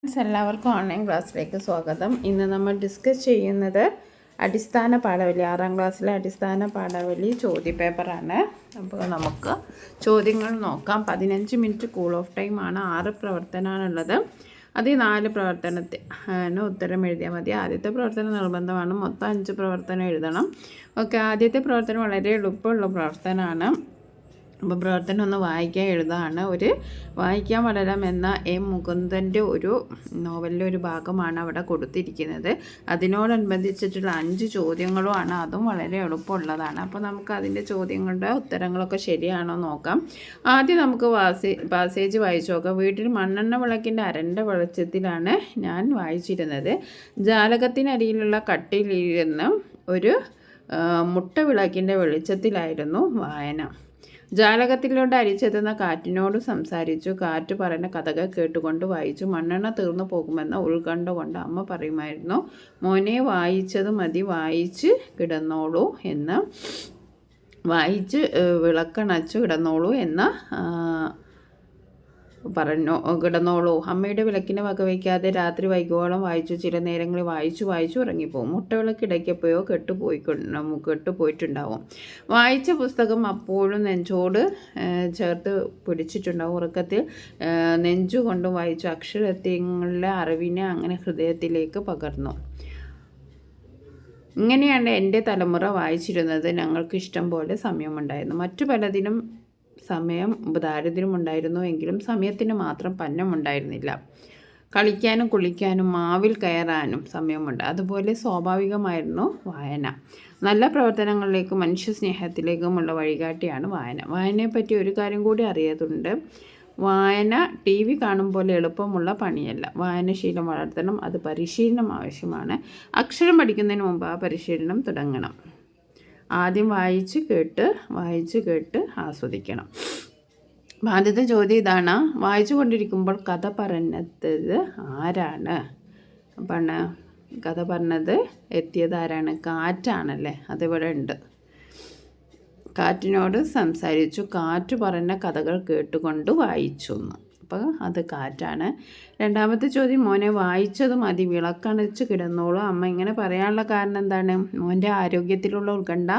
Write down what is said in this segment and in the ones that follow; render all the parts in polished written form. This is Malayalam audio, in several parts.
എല്ലാവർക്കും ഓൺലൈൻ ക്ലാസ്സിലേക്ക് സ്വാഗതം. ഇന്ന് നമ്മൾ ഡിസ്കസ് ചെയ്യുന്നത് അടിസ്ഥാന പാഠാവലി 6ാം ക്ലാസ്സിലെ അടിസ്ഥാന പാഠാവലി ചോദ്യപേപ്പറാണ്. അപ്പോൾ നമുക്ക് ചോദ്യങ്ങൾ നോക്കാം. 15 മിനിറ്റ് കൂൾ ഓഫ് ടൈമാണ്. 6 പ്രവർത്തനമാണുള്ളത്. അതിൽ 4 പ്രവർത്തനത്തിന് ഉത്തരം എഴുതിയാൽ മതി. ആദ്യത്തെ പ്രവർത്തനം നിർബന്ധമാണ്. മൊത്തം 5 പ്രവർത്തനം എഴുതണം. ഓക്കെ, ആദ്യത്തെ പ്രവർത്തനം വളരെ എളുപ്പമുള്ള പ്രവർത്തനമാണ്. അപ്പോൾ പ്രവർത്തനം ഒന്ന് വായിക്കാൻ എഴുതാണ്. വായിക്കാൻ വളരാം എന്ന എം മുകുന്ദൻ്റെ ഒരു നോവലിലെ ഒരു ഭാഗമാണ് അവിടെ കൊടുത്തിരിക്കുന്നത്. അതിനോടനുബന്ധിച്ചിട്ടുള്ള 5 ചോദ്യങ്ങളുമാണ്. അതും വളരെ എളുപ്പമുള്ളതാണ്. അപ്പോൾ നമുക്ക് അതിൻ്റെ ചോദ്യങ്ങളുടെ ഉത്തരങ്ങളൊക്കെ ശരിയാണോ നോക്കാം. ആദ്യം നമുക്ക് പാസേജ് വായിച്ചു നോക്കാം. വീട്ടിൽ മണ്ണെണ്ണ വിളക്കിൻ്റെ അരണ്ട വെളിച്ചത്തിലാണ് ഞാൻ വായിച്ചിരുന്നത്. ജാലകത്തിനടിയിലുള്ള കട്ടിലിരുന്ന് ഒരു മുട്ട വിളക്കിൻ്റെ വെളിച്ചത്തിലായിരുന്നു വായന. ജാലകത്തിലൂടെ അരിച്ചെത്തുന്ന കാറ്റിനോട് സംസാരിച്ചു. കാറ്റ് പറയുന്ന കഥകൾ കേട്ടുകൊണ്ട് വായിച്ചു. മണ്ണെണ്ണ തീർന്നു പോകുമെന്ന ഉത്കണ്ഠ കൊണ്ട് അമ്മ പറയുമായിരുന്നു, മോനെ വായിച്ചത് മതി, വായിച്ച് കിടന്നോളൂ എന്ന്, വായിച്ച് വിളക്കണച്ചു കിടന്നോളൂ എന്ന് കിടന്നോളൂ. അമ്മയുടെ വിളക്കിനെ വകവയ്ക്കാതെ രാത്രി വൈകോളം വായിച്ചു. ചില നേരങ്ങളിൽ വായിച്ചു ഉറങ്ങിപ്പോവും. മുട്ടവിളക്കിടയ്ക്കപ്പോയോ കെട്ടുപോയിട്ടുണ്ടാവും. വായിച്ച പുസ്തകം അപ്പോഴും നെഞ്ചോട് ചേർത്ത് പിടിച്ചിട്ടുണ്ടാവും. ഉറക്കത്തിൽ നെഞ്ചുകൊണ്ടും വായിച്ചു. അക്ഷരത്തിലെ അറിവിനെ അങ്ങനെ ഹൃദയത്തിലേക്ക് പകർന്നു. ഇങ്ങനെയാണ് എൻ്റെ തലമുറ വായിച്ചിരുന്നത്. ഞങ്ങൾക്ക് ഇഷ്ടം പോലെ സമയമുണ്ടായിരുന്നു. മറ്റു പലതിനും ദാരിദ്ര്യമുണ്ടായിരുന്നു എങ്കിലും സമയത്തിന് മാത്രം പന്നമുണ്ടായിരുന്നില്ല. കളിക്കാനും കുളിക്കാനും മാവിൽ കയറാനും സമയമുണ്ട്. അതുപോലെ സ്വാഭാവികമായിരുന്നു വായന. നല്ല പ്രവർത്തനങ്ങളിലേക്കും മനുഷ്യ സ്നേഹത്തിലേക്കുമുള്ള വഴികാട്ടിയാണ് വായന. വായനയെപ്പറ്റി ഒരു കാര്യം കൂടി അറിയാതുണ്ട്. വായന TV കാണും പോലെ എളുപ്പമുള്ള പണിയല്ല. വായനശീലം വളർത്തണം. അത് പരിശീലനം ആവശ്യമാണ്. അക്ഷരം പഠിക്കുന്നതിന് മുമ്പ് ആ പരിശീലനം തുടങ്ങണം. ആദ്യം വായിച്ച് കേട്ട് ആസ്വദിക്കണം. ആദ്യത്തെ ചോദ്യം ഇതാണ്. വായിച്ചു കൊണ്ടിരിക്കുമ്പോൾ കഥ പറഞ്ഞത് ആരാണ്? കഥ പറഞ്ഞത് എത്തിയത് ആരാണ്? കാറ്റാണല്ലേ. അതിവിടെ ഉണ്ട്. കാറ്റിനോട് സംസാരിച്ചു. കാറ്റ് പറഞ്ഞ കഥകൾ കേട്ടുകൊണ്ട് വായിച്ചു എന്ന്. അപ്പോൾ അത് കാറ്റാണ്. രണ്ടാമത്തെ ചോദ്യം, മോനെ വായിച്ചത് മതി, വിളക്കണച്ച് കിടന്നോളൂ. അമ്മ ഇങ്ങനെ പറയാനുള്ള കാരണം എന്താണ്? മോൻ്റെ ആരോഗ്യത്തിലുള്ള ഉത്കണ്ഠ,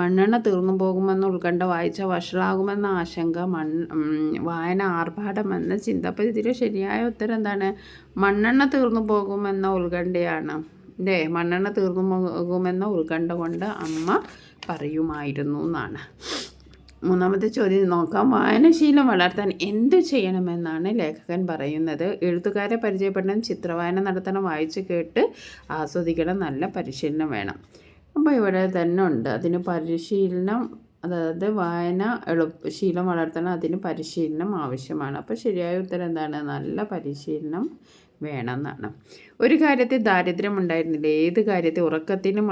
മണ്ണെണ്ണ തീർന്നു പോകുമെന്ന ഉത്കണ്ഠ, വായിച്ച വഷളാകുമെന്ന ആശങ്ക, വായന ആർഭാടമെന്ന ചിന്ത. അപ്പോൾ ഇതിൽ ശരിയായ ഉത്തരം എന്താണ്? മണ്ണെണ്ണ തീർന്നു പോകുമെന്ന ഉത്കണ്ഠയാണ്. മണ്ണെണ്ണ തീർന്നു പോകുമെന്ന ഉത്കണ്ഠ കൊണ്ട് അമ്മ പറയുമായിരുന്നു എന്നാണ്. മൂന്നാമത്തെ ചോദ്യം നോക്കാം. വായനശീലം വളർത്താൻ എന്ത് ചെയ്യണമെന്നാണ് ലേഖകൻ പറയുന്നത്? എഴുത്തുകാരെ പരിചയപ്പെടണം, ചിത്രവായന നടത്തണം, വായിച്ച് കേട്ട് ആസ്വദിക്കണം, നല്ല പരിശീലനം വേണം. അപ്പോൾ ഇവിടെ തന്നെ ഉണ്ട്. അതിന് പരിശീലനം, അതായത് വായന ശീലം വളർത്തണം, അതിന് പരിശീലനം ആവശ്യമാണ്. അപ്പോൾ ശരിയായ ഉത്തരം എന്താണ്? നല്ല പരിശീലനം വേണം എന്നാണ്. ഒരു കാര്യത്തിൽ ദാരിദ്ര്യം ഉണ്ടായിരുന്നില്ല. ഏത് കാര്യത്തിൽ? ഉറക്കത്തിന്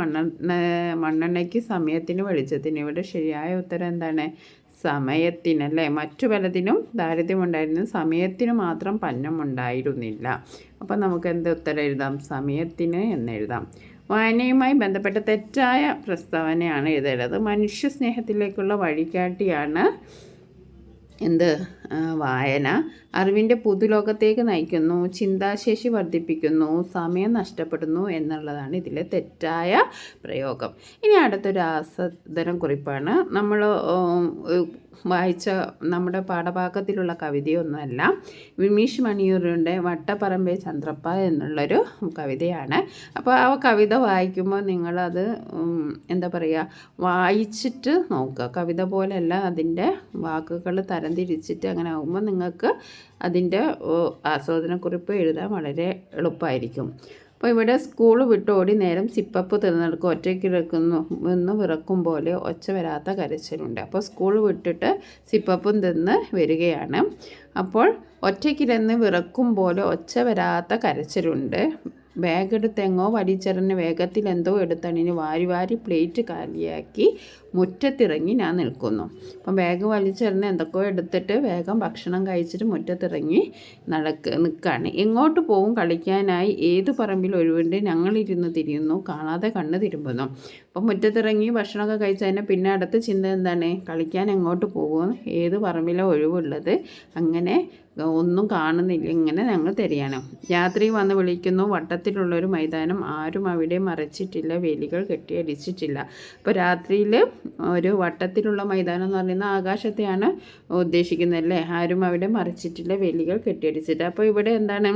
മണ്ണെണ്ണയ്ക്ക്, സമയത്തിന് വെളിച്ചത്തിന്. ഇവിടെ ശരിയായ ഉത്തരം എന്താണ്? സമയത്തിനല്ലേ. മറ്റു പലതിനും ദാരിദ്ര്യമുണ്ടായിരുന്നു, സമയത്തിന് മാത്രം പന്നമുണ്ടായിരുന്നില്ല. അപ്പം നമുക്ക് എന്ത് ഉത്തരം എഴുതാം? സമയത്തിന് എന്നെഴുതാം. വായനയുമായി ബന്ധപ്പെട്ട തെറ്റായ പ്രസ്താവനയാണ് എഴുതേണ്ടത്. മനുഷ്യ സ്നേഹത്തിലേക്കുള്ള വഴികാട്ടിയാണ് വായന. അറിവിൻ്റെ പുതുലോകത്തേക്ക് നയിക്കുന്നു, ചിന്താശേഷി വർദ്ധിപ്പിക്കുന്നു, സമയം നഷ്ടപ്പെടുന്നു എന്നുള്ളതാണ് ഇതിലെ തെറ്റായ പ്രയോഗം. ഇനി അടുത്തൊരു ആസ്വാദന കുറിപ്പാണ്. നമ്മൾ വായിച്ച നമ്മുടെ പാഠഭാഗത്തിലുള്ള കവിതയൊന്നുമല്ല. വിമീഷ് മണിയൂറിൻ്റെ വട്ടപ്പറമ്പെ ചന്ദ്രപ്പ എന്നുള്ളൊരു കവിതയാണ്. അപ്പോൾ ആ കവിത വായിക്കുമ്പോൾ നിങ്ങളത് വായിച്ചിട്ട് നോക്കുക. കവിത പോലെയല്ല, അതിൻ്റെ വാക്കുകൾ തരംതിരിച്ചിട്ട് അങ്ങനെ ആകുമ്പോൾ നിങ്ങൾക്ക് അതിൻ്റെ ആസ്വാദനക്കുറിപ്പ് എഴുതാൻ വളരെ എളുപ്പമായിരിക്കും. അപ്പോൾ ഇവിടെ സ്കൂൾ വിട്ടോടി നേരം സിപ്പപ്പ് തിരഞ്ഞെടുക്കും, ഒറ്റയ്ക്കിടക്കുന്നു എന്ന് വിറക്കും പോലെ ഒച്ച വരാത്ത കരച്ചിലുണ്ട്. അപ്പോൾ സ്കൂൾ വിട്ടിട്ട് സിപ്പപ്പും തിന്ന് വരികയാണ്. അപ്പോൾ ഒറ്റയ്ക്കിരുന്ന് വിറക്കും പോലെ ഒച്ച വരാത്ത കരച്ചിലുണ്ട്. ബാഗ് എടുത്തെങ്ങോ വലിച്ചെറിഞ്ഞ് വേഗത്തിൽ എന്തോ എടുത്തണിന് വാരി പ്ലേറ്റ് കാലിയാക്കി മുറ്റത്തിറങ്ങി ഞാൻ നിൽക്കുന്നു. അപ്പം ബാഗ് വലിച്ചെറിഞ്ഞ് എന്തൊക്കെയോ എടുത്തിട്ട് വേഗം ഭക്ഷണം കഴിച്ചിട്ട് മുറ്റത്തിറങ്ങി നിൽക്കുകയാണ്. എങ്ങോട്ട് പോകും കളിക്കാനായി? ഏത് പറമ്പിൽ ഒഴിവുണ്ട്? ഞങ്ങളിരുന്ന് തിരിയുന്നു, കാണാതെ കണ്ണ് തിരുമ്പുന്നു. അപ്പം മുറ്റത്തിറങ്ങി ഭക്ഷണമൊക്കെ കഴിച്ചതിന് പിന്നെ അടുത്ത ചിന്ത എന്താണ്? കളിക്കാൻ എങ്ങോട്ട് പോകും? ഏത് പറമ്പിലാണ് ഒഴിവുള്ളത്? അങ്ങനെ ഒന്നും കാണുന്നില്ല, ഇങ്ങനെ ഞങ്ങൾ തരികയാണ്. രാത്രി വന്ന് വിളിക്കുന്നു, വട്ടത്തിലുള്ളൊരു മൈതാനം, ആരും അവിടെ മറച്ചിട്ടില്ല, വേലികൾ കെട്ടിയടിച്ചിട്ടില്ല. അപ്പോൾ രാത്രിയിൽ ഒരു വട്ടത്തിലുള്ള മൈതാനം എന്ന് പറയുന്നത് ആകാശത്തെയാണ് ഉദ്ദേശിക്കുന്നത് അല്ലേ. ആരും അവിടെ മറച്ചിട്ടില്ല, വേലികൾ കെട്ടിയടിച്ചിട്ട്. അപ്പോൾ ഇവിടെ എന്താണ്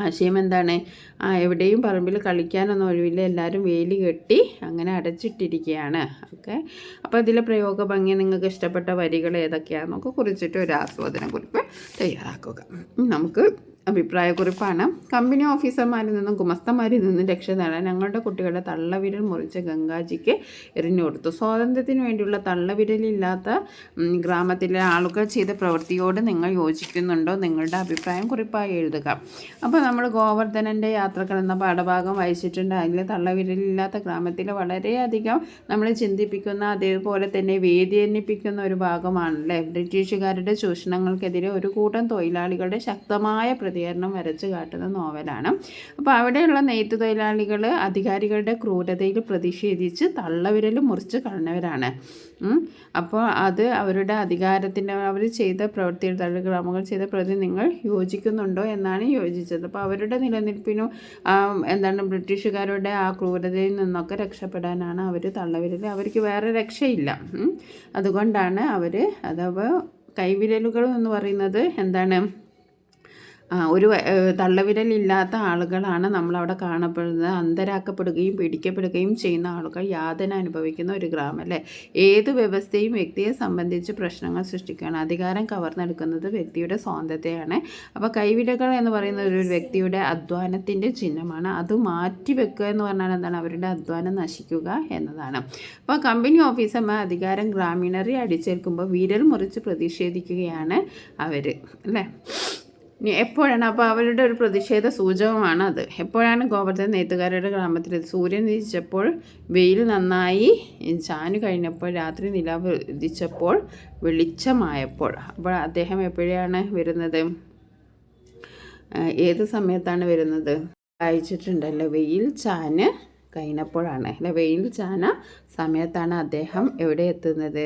ആശയം എന്താണ്? എവിടെയും പറമ്പിൽ കളിക്കാനൊന്നും ഒഴിവില്ല, എല്ലാവരും വേലി കെട്ടി അങ്ങനെ അടച്ചിട്ടിരിക്കുകയാണ്. ഓക്കെ, അപ്പോൾ ഇതിലെ പ്രയോഗ ഭംഗി നിങ്ങൾക്ക് ഇഷ്ടപ്പെട്ട വരികൾ ഏതൊക്കെയാണെന്നൊക്കെ കുറിച്ചിട്ട് ഒരു ആസ്വാദനക്കുറിപ്പ് തയ്യാറാക്കുക. നമുക്ക് അഭിപ്രായക്കുറിപ്പാണ്. കമ്പനി ഓഫീസർമാരിൽ നിന്നും ഗുമസ്തന്മാരിൽ നിന്നും രക്ഷ നേടാൻ ഞങ്ങളുടെ കുട്ടികളുടെ തള്ളവിരൽ മുറിച്ച് ഗംഗാജിക്ക് എറിഞ്ഞു കൊടുത്തു. സ്വാതന്ത്ര്യത്തിന് വേണ്ടിയുള്ള തള്ളവിരലില്ലാത്ത ഗ്രാമത്തിലെ ആളുകൾ ചെയ്ത പ്രവൃത്തിയോട് നിങ്ങൾ യോജിക്കുന്നുണ്ടോ? നിങ്ങളുടെ അഭിപ്രായം കുറിപ്പായി എഴുതുക. അപ്പോൾ നമ്മൾ ഗോവർദ്ധനൻ്റെ യാത്രകൾ എന്ന പാഠഭാഗം വായിച്ചിട്ടുണ്ട്. അതിൽ തള്ളവിരലില്ലാത്ത ഗ്രാമത്തിൽ വളരെയധികം നമ്മൾ ചിന്തിപ്പിക്കുന്ന, അതേപോലെ തന്നെ വേദനിപ്പിക്കുന്ന ഒരു ഭാഗമാണല്ലേ. ബ്രിട്ടീഷുകാരുടെ ചൂഷണങ്ങൾക്കെതിരെ ഒരു കൂട്ടം തൊഴിലാളികളുടെ ശക്തമായ പ്രതികരണം വരച്ച് കാട്ടുന്ന നോവലാണ്. അപ്പോൾ അവിടെയുള്ള നെയ്ത്ത് തൊഴിലാളികൾ അധികാരികളുടെ ക്രൂരതയിൽ പ്രതിഷേധിച്ച് തള്ളവിരൽ മുറിച്ച് കളഞ്ഞവരാണ്. അപ്പോൾ അത് അവരുടെ അധികാരത്തിൻ്റെ അവർ ചെയ്ത പ്രവൃത്തിയിൽ ഗ്രാമങ്ങൾ ചെയ്ത പ്രവൃത്തി നിങ്ങൾ യോജിക്കുന്നുണ്ടോ എന്നാണ് യോജിച്ചത്. അപ്പോൾ അവരുടെ നിലനിൽപ്പിനും ബ്രിട്ടീഷുകാരുടെ ആ ക്രൂരതയിൽ നിന്നൊക്കെ രക്ഷപ്പെടാനാണ് അവർ തള്ളവിരൽ, അവർക്ക് വേറെ രക്ഷയില്ല. അതുകൊണ്ടാണ് അവർ, അഥവാ കൈവിരലുകൾ എന്ന് പറയുന്നത് എന്താണ്, ഒരു തള്ളവിരലില്ലാത്ത ആളുകളാണ് നമ്മളവിടെ കാണപ്പെടുന്നത്. അന്തരാക്കപ്പെടുകയും പിടിക്കപ്പെടുകയും ചെയ്യുന്ന ആളുകൾ യാതന അനുഭവിക്കുന്ന ഒരു ഗ്രാമം അല്ലേ. ഏത് വ്യവസ്ഥയും വ്യക്തിയെ സംബന്ധിച്ച് പ്രശ്നങ്ങൾ സൃഷ്ടിക്കുകയാണ്. അധികാരം കവർന്നെടുക്കുന്നത് വ്യക്തിയുടെ സ്വാതന്ത്ര്യത്തെയാണ്. അപ്പോൾ കൈവിരകൾ എന്ന് പറയുന്നത് ഒരു വ്യക്തിയുടെ അധ്വാനത്തിൻ്റെ ചിഹ്നമാണ്. അത് മാറ്റിവെക്കുക എന്ന് പറഞ്ഞാൽ എന്താണ്? അവരുടെ അധ്വാനം നശിക്കുക എന്നതാണ്. അപ്പോൾ കമ്പനി ഓഫീസർമാർ അധികാരം ഗ്രാമീണരെ അടിച്ചേൽക്കുമ്പോൾ വിരൽ മുറിച്ച് പ്രതിഷേധിക്കുകയാണ് അവർ അല്ലേ. എപ്പോഴാണ്? അപ്പോൾ അവരുടെ ഒരു പ്രതിഷേധ സൂചകമാണ് അത്. എപ്പോഴാണ് ഗോവർദ്ധൻ നെയ്ത്തുകാരുടെ ഗ്രാമത്തിൽ സൂര്യൻ ഉദിച്ചപ്പോൾ, വെയിൽ നന്നായി ചാഞ്ഞു കഴിഞ്ഞപ്പോൾ, രാത്രി നിലാവ് ഉദിച്ചപ്പോൾ, വെളിച്ചമായപ്പോൾ. അപ്പോൾ അദ്ദേഹം എപ്പോഴാണ് വരുന്നത്? ഏത് സമയത്താണ് വരുന്നത്? വായിച്ചിട്ടുണ്ടല്ലോ, വെയിൽ ചാഞ്ഞ് കഴിഞ്ഞപ്പോഴാണ് അല്ലെ. വെയിൽ ചാഞ്ഞ സമയത്താണ് അദ്ദേഹം എവിടെ എത്തുന്നത്?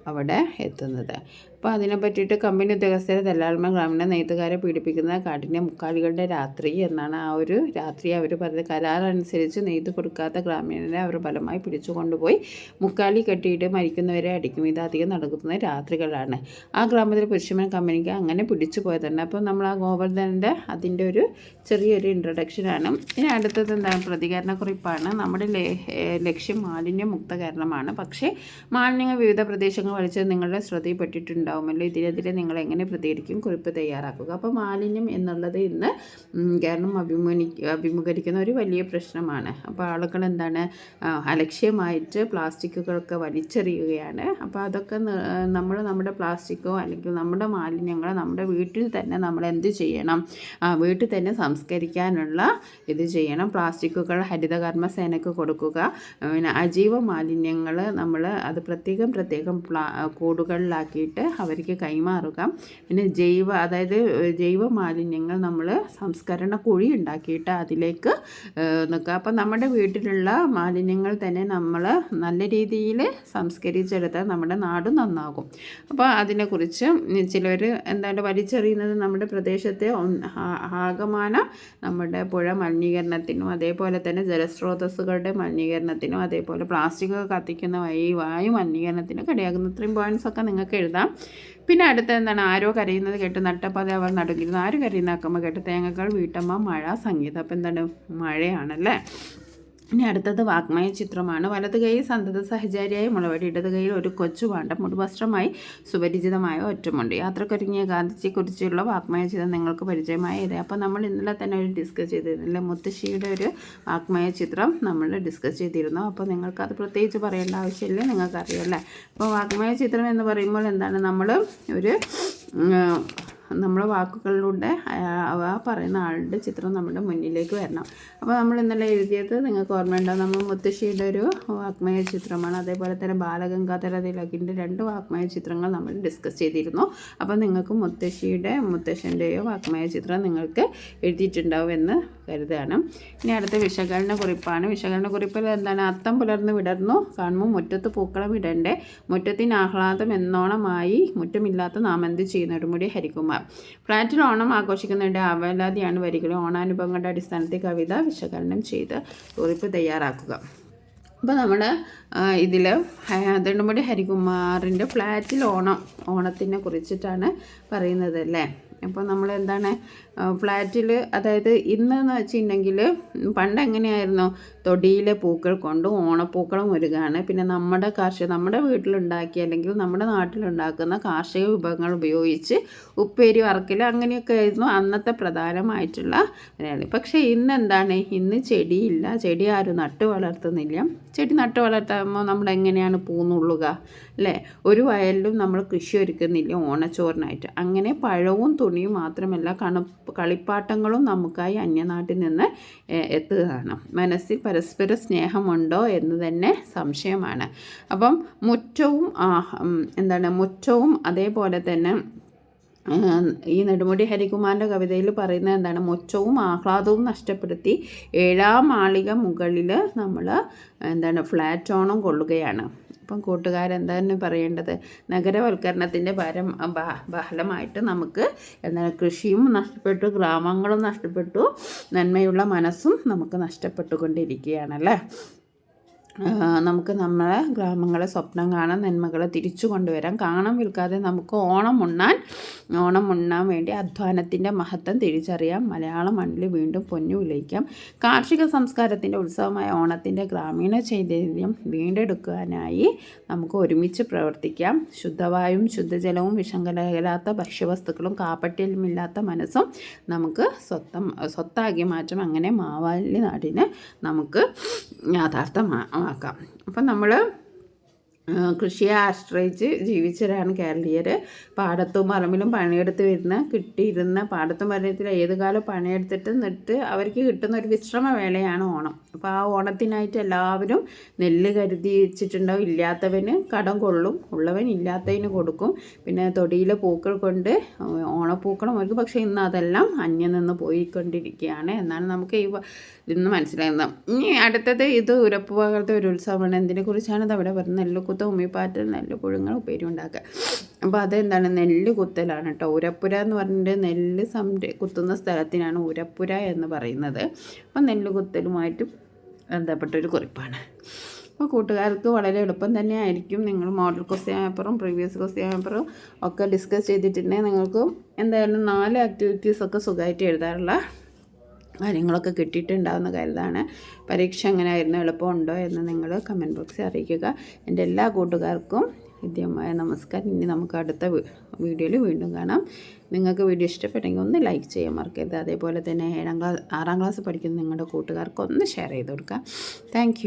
അവിടെ എത്തുന്നത്. അപ്പോൾ അതിനെ പറ്റിയിട്ട് കമ്പനി ഉദ്യോഗസ്ഥരെ ദല്ലാൾമാർ ഗ്രാമീണ നെയ്ത്തുകാരെ പീഡിപ്പിക്കുന്ന കാട്ടിൻ്റെ മുക്കാലികളുടെ രാത്രി എന്നാണ് ആ ഒരു രാത്രി അവർ പറഞ്ഞത്. കരാറനുസരിച്ച് നെയ്ത് കൊടുക്കാത്ത ഗ്രാമീണരെ അവർ ബലമായി പിടിച്ചു കൊണ്ടുപോയി മുക്കാലി കെട്ടിയിട്ട് മരിക്കുന്നവരെ അടിക്കും. ഇത് അധികം നടക്കുന്ന രാത്രികളാണ്. ആ ഗ്രാമത്തിലെ പുരുഷന്മാർ കമ്പനിക്ക് അങ്ങനെ പിടിച്ചു പോയതുണ്ട്. അപ്പോൾ നമ്മൾ ആ ഗോവർദ്ധനൻ്റെ അതിൻ്റെ ഒരു ചെറിയൊരു ഇൻട്രൊഡക്ഷനാണ്. ഇനി അടുത്തത് എന്താണ്? പ്രതികരണക്കുറിപ്പാണ്. നമ്മുടെ ലക്ഷ്യം മാലിന്യമുക്ത കേരളമാണ്. പക്ഷേ മാലിന്യങ്ങൾ വിവിധ പ്രദേശങ്ങൾ വലിച്ചത് നിങ്ങളുടെ ശ്രദ്ധയിൽപ്പെട്ടിട്ടുണ്ടാവുമല്ലോ. ഇതിനെതിരെ നിങ്ങൾ എങ്ങനെ പ്രതികരിക്കും? കുറിപ്പ് തയ്യാറാക്കുക. അപ്പോൾ മാലിന്യം എന്നുള്ളത് ഇന്ന് കേരളം അഭിമുഖീകരിക്കുന്ന ഒരു വലിയ പ്രശ്നമാണ്. അപ്പോൾ ആളുകൾ എന്താണ്, അലക്ഷ്യമായിട്ട് പ്ലാസ്റ്റിക്കുകളൊക്കെ വലിച്ചെറിയുകയാണ്. അപ്പോൾ അതൊക്കെ നമ്മൾ നമ്മുടെ പ്ലാസ്റ്റിക്കോ അല്ലെങ്കിൽ നമ്മുടെ മാലിന്യങ്ങൾ നമ്മുടെ വീട്ടിൽ തന്നെ നമ്മൾ എന്ത് ചെയ്യണം? വീട്ടിൽ തന്നെ സംസ്കരിക്കാനുള്ള ഇത് ചെയ്യണം. പ്ലാസ്റ്റിക്കുകൾ ഹരിതകർമ്മസേനയ്ക്ക് കൊടുക്കുക. പിന്നെ അജൈവ മാലിന്യങ്ങൾ നമ്മൾ അത് പ്രത്യേകം കൂടുകളിലാക്കിയിട്ട് അവർക്ക് കൈമാറുക. പിന്നെ ജൈവ മാലിന്യങ്ങൾ നമ്മൾ സംസ്കരണ കുഴി ഉണ്ടാക്കിയിട്ട് അതിലേക്ക് നിൽക്കുക. അപ്പം നമ്മുടെ വീട്ടിലുള്ള മാലിന്യങ്ങൾ തന്നെ നമ്മൾ നല്ല രീതിയിൽ സംസ്കരിച്ചെടുത്താൽ നമ്മുടെ നാട് നന്നാകും. അപ്പോൾ അതിനെക്കുറിച്ച് ചിലർ വലിച്ചെറിയുന്നത് നമ്മുടെ പ്രദേശത്തെ ആകമാനം നമ്മുടെ പുഴ മലിനീകരണത്തിനും അതേപോലെ തന്നെ ജലസ്രോതസ്സുകളുടെ മലിനീകരണത്തിനും അതേപോലെ പ്ലാസ്റ്റിക് കത്തിക്കുന്ന വായു മലിനീകരണത്തിനും ഇടയാകുന്ന ഇത്രയും പോയിൻറ്റ്സൊക്കെ നിങ്ങൾക്ക് എഴുതാം. പിന്നെ അടുത്ത എന്താണ്? ആരോ കരയുന്നത് കേട്ട് നട്ടപ്പാതെ അവർ നടുങ്ങിയിരുന്നു. ആര് കരയുന്നാക്കുമ്പോൾ കേട്ട് തേങ്ങകൾ വീട്ടമ്മ മഴ സംഗീതം. അപ്പോൾ എന്താണ്? മഴയാണല്ലേ. ഇനി അടുത്തത് വാഗ്മയ ചിത്രമാണ്. വലത് കൈയിൽ സന്തത സഹചാരിയായ മുളവടി, ഇടത് കൈയിൽ ഒരു കൊച്ചു പാണ്ഡം, മുടുവസ്ത്രമായി സുപരിചിതമായ ഒറ്റമുണ്ട്. യാത്രക്കൊരുങ്ങിയ ഗാന്ധിജിയെക്കുറിച്ചുള്ള വാഗ്മയ ചിത്രം നിങ്ങൾക്ക് പരിചയമായ ഇത്. അപ്പോൾ നമ്മൾ ഇന്നലെ തന്നെ ഒരു ഡിസ്കസ് ചെയ്തിരുന്നില്ല, മുത്തശ്ശിയുടെ ഒരു വാഗ്മയ ചിത്രം നമ്മൾ ഡിസ്കസ് ചെയ്തിരുന്നു. അപ്പോൾ നിങ്ങൾക്കത് പ്രത്യേകിച്ച് പറയേണ്ട ആവശ്യമില്ല, നിങ്ങൾക്കറിയാമല്ലേ. അപ്പോൾ വാഗ്മയ ചിത്രം എന്ന് പറയുമ്പോൾ എന്താണ്? നമ്മൾ ഒരു നമ്മളെ വാക്കുകളിലൂടെ ആ പറയുന്ന ആളുടെ ചിത്രം നമ്മുടെ മുന്നിലേക്ക് വരണം. അപ്പോൾ നമ്മൾ ഇന്നലെ എഴുതിയത് നിങ്ങൾക്ക് ഓർമ്മയുണ്ടാവും, നമ്മൾ മുത്തശ്ശിയുടെ ഒരു വാഗ്മയ ചിത്രമാണ്. അതേപോലെ തന്നെ ബാലഗംഗാധര തിലകിൻ്റെ 2 വാഗ്മയ ചിത്രങ്ങൾ നമ്മൾ ഡിസ്കസ് ചെയ്തിരുന്നു. അപ്പോൾ നിങ്ങൾക്ക് മുത്തശ്ശൻ്റെയോ വാഗ്മയ ചിത്രം നിങ്ങൾക്ക് എഴുതിയിട്ടുണ്ടാവും എന്ന് കരുതാണ്. ഇനി അടുത്ത വിശകലന കുറിപ്പാണ്. വിശകലന കുറിപ്പിൽ എന്താണ്? അത്തം പുലർന്ന് വിടർന്നു കാണുമ്പോൾ മുറ്റത്ത് പൂക്കളം ഇടണ്ടേ, മുറ്റത്തിന് ആഹ്ലാദം എന്നോണമായി മുറ്റമില്ലാത്ത നാം എന്ത് ചെയ്യുന്നു? നെടുമുടി ഹരികുമാർ. ഫ്ലാറ്റിൽ ഓണം ആഘോഷിക്കുന്നതിൻ്റെ അവലാതിയാണ് വരികൾ. ഓണാനുഭവങ്ങളുടെ അടിസ്ഥാനത്തിൽ കവിത വിശകലനം ചെയ്ത് കുറിപ്പ് തയ്യാറാക്കുക. അപ്പോൾ നമ്മുടെ ഇതിൽ നെടുമുടി ഹരികുമാറിൻ്റെ ഫ്ലാറ്റിൽ ഓണത്തിനെ കുറിച്ചിട്ടാണ് പറയുന്നത് അല്ലേ. അപ്പോൾ നമ്മൾ എന്താണ് ഫ്ലാറ്റിൽ, അതായത് ഇന്നെന്ന് വെച്ചിട്ടുണ്ടെങ്കിൽ പണ്ട് എങ്ങനെയായിരുന്നു, തൊടിയിലെ പൂക്കൾ കൊണ്ട് ഓണപ്പൂക്കളം ഒരുക്കുകയാണ്. പിന്നെ നമ്മുടെ വീട്ടിലുണ്ടാക്കിയ അല്ലെങ്കിൽ നമ്മുടെ നാട്ടിലുണ്ടാക്കുന്ന കാർഷിക വിഭവങ്ങൾ ഉപയോഗിച്ച് ഉപ്പേരി വറക്കൽ അങ്ങനെയൊക്കെ ആയിരുന്നു അന്നത്തെ പ്രധാനമായിട്ടുള്ള പരിപാടി. പക്ഷേ ഇന്നെന്താണ്, ഇന്ന് ചെടിയില്ല, ചെടി ആരും നട്ടു വളർത്തുന്നില്ല. ചെടി നട്ടു വളർത്തുമ്പോൾ നമ്മൾ എങ്ങനെയാണ് പൂന്നുള്ളുക അല്ലേ? ഒരു വയലിലും നമ്മൾ കൃഷി ഒരുക്കുന്നില്ല ഓണച്ചോറിനായിട്ട്. അങ്ങനെ പഴവും തുണിയും മാത്രമല്ല കളിപ്പാട്ടങ്ങളും നമുക്കായി അന്യനാട്ടിൽ നിന്ന് എത്തുകയാണ്. മനസ്സിൽ പരസ്പര സ്നേഹമുണ്ടോ എന്ന് തന്നെ സംശയമാണ്. അപ്പം മുറ്റവും അതേപോലെ തന്നെ ഈ നെടുമുടി ഹരികുമാറിൻ്റെ കവിതയിൽ പറയുന്നത് എന്താണ്, മുറ്റവും ആഹ്ലാദവും നഷ്ടപ്പെടുത്തി 7ാം മാളിക മുകളിൽ നമ്മൾ ഫ്ലാറ്റ് ഓണം കൊള്ളുകയാണ്. അപ്പം കൂട്ടുകാരെന്താണ് പറയേണ്ടത്? നഗരവൽക്കരണത്തിൻ്റെ ബഹളമായിട്ട് നമുക്ക് കൃഷിയും നഷ്ടപ്പെട്ടു, ഗ്രാമങ്ങളും നഷ്ടപ്പെട്ടു, നന്മയുള്ള മനസ്സും നമുക്ക് നഷ്ടപ്പെട്ടുകൊണ്ടിരിക്കുകയാണല്ലേ. നമുക്ക് നമ്മളെ ഗ്രാമങ്ങളെ സ്വപ്നം കാണാൻ, നന്മകളെ തിരിച്ചു കൊണ്ടുവരാൻ, കാണാൻ വിൽക്കാതെ നമുക്ക് ഓണം ഉണ്ണാൻ വേണ്ടി അധ്വാനത്തിൻ്റെ മഹത്വം തിരിച്ചറിയാം. മലയാള മണ്ണിൽ വീണ്ടും പൊന്നു വിളയിക്കാം. കാർഷിക സംസ്കാരത്തിൻ്റെ ഉത്സവമായ ഓണത്തിൻ്റെ ഗ്രാമീണ ചൈതന്യം വീണ്ടെടുക്കാനായി നമുക്ക് ഒരുമിച്ച് പ്രവർത്തിക്കാം. ശുദ്ധവായും ശുദ്ധജലവും വിഷം കലരാത്ത ഭക്ഷ്യവസ്തുക്കളും കാപ്പട്യമില്ലാത്ത മനസ്സും നമുക്ക് സ്വത്താക്കി മാറ്റാം. അങ്ങനെ മാവാലി നാടിനെ നമുക്ക് യാഥാർത്ഥമാക്കാം. അപ്പം നമ്മൾ കൃഷിയെ ആശ്രയിച്ച് ജീവിച്ചവരാണ് കേരളീയർ. പാടത്തും പറമ്പിലും കിട്ടിയിരുന്ന പാടത്തും പറമ്പിലും ഏത് കാലം പണിയെടുത്തിട്ട് അവർക്ക് കിട്ടുന്ന ഒരു വിശ്രമ വേളയാണ് ഓണം. അപ്പോൾ ആ ഓണത്തിനായിട്ട് എല്ലാവരും നെല്ല് കരുതി വെച്ചിട്ടുണ്ടാവും. ഇല്ലാത്തവന് കടം കൊള്ളും, ഉള്ളവൻ ഇല്ലാത്തതിന് കൊടുക്കും. പിന്നെ തൊടിയിലെ പൂക്കൾ കൊണ്ട് ഓണപ്പൂക്കളം ഒരുക്കും. പക്ഷേ ഇന്ന് അതെല്ലാം അന്യം നിന്ന് പോയിക്കൊണ്ടിരിക്കുകയാണ് എന്നാണ് നമുക്ക് ഇന്ന് മനസ്സിലാകുന്നത്. ഇനി അടുത്തത് ഇത് ഉരപ്പ് പകർത്ത ഒരു ഉത്സവമാണ്. എന്തിനെക്കുറിച്ചാണ് അവിടെ പറയുന്നത്? നെല്ലുകുത്ത, ഉമ്മിപ്പാറ്റൽ, നെല്ല് പുഴുങ്ങൾ, ഉപ്പേരി ഉണ്ടാക്കുക. അപ്പോൾ അതെന്താണ്? നെല്ല് കുത്തലാണ് കേട്ടോ. ഉരപ്പുര എന്ന് പറഞ്ഞിട്ട് നെല്ല് കുത്തുന്ന സ്ഥലത്തിനാണ് ഉരപ്പുര എന്ന് പറയുന്നത്. അപ്പോൾ നെല്ല് കുത്തലുമായിട്ട് ബന്ധപ്പെട്ടൊരു കുറിപ്പാണ്. അപ്പോൾ കൂട്ടുകാർക്ക് വളരെ എളുപ്പം തന്നെ ആയിരിക്കും. നിങ്ങൾ മോഡൽ ക്വസ്റ്റ്യൻ പേപ്പറും പ്രീവിയസ് ക്വസ്റ്റ്യൻ പേപ്പറും ഒക്കെ ഡിസ്കസ് ചെയ്തിട്ടുണ്ടെങ്കിൽ നിങ്ങൾക്ക് എന്തായാലും 4 ആക്ടിവിറ്റീസൊക്കെ സുഖമായിട്ട് എഴുതാറുള്ള കാര്യങ്ങളൊക്കെ കിട്ടിയിട്ടുണ്ടാകുന്ന കരുതാണ്. പരീക്ഷ എങ്ങനെയായിരുന്നു, എളുപ്പമുണ്ടോ എന്ന് നിങ്ങൾ കമൻറ്റ് ബോക്സിൽ അറിയിക്കുക. എൻ്റെ എല്ലാ കൂട്ടുകാർക്കും ഹൃദ്യമായ നമസ്കാരം. ഇനി നമുക്ക് അടുത്ത വീഡിയോയിൽ വീണ്ടും കാണാം. നിങ്ങൾക്ക് വീഡിയോ ഇഷ്ടപ്പെട്ടെങ്കിൽ ഒന്ന് ലൈക്ക് ചെയ്യാൻ മറക്കരുത്. അതേപോലെ തന്നെ 6ാം ക്ലാസ് പഠിക്കുന്ന നിങ്ങളുടെ കൂട്ടുകാർക്ക് ഒന്ന് ഷെയർ ചെയ്ത് കൊടുക്കുക. താങ്ക്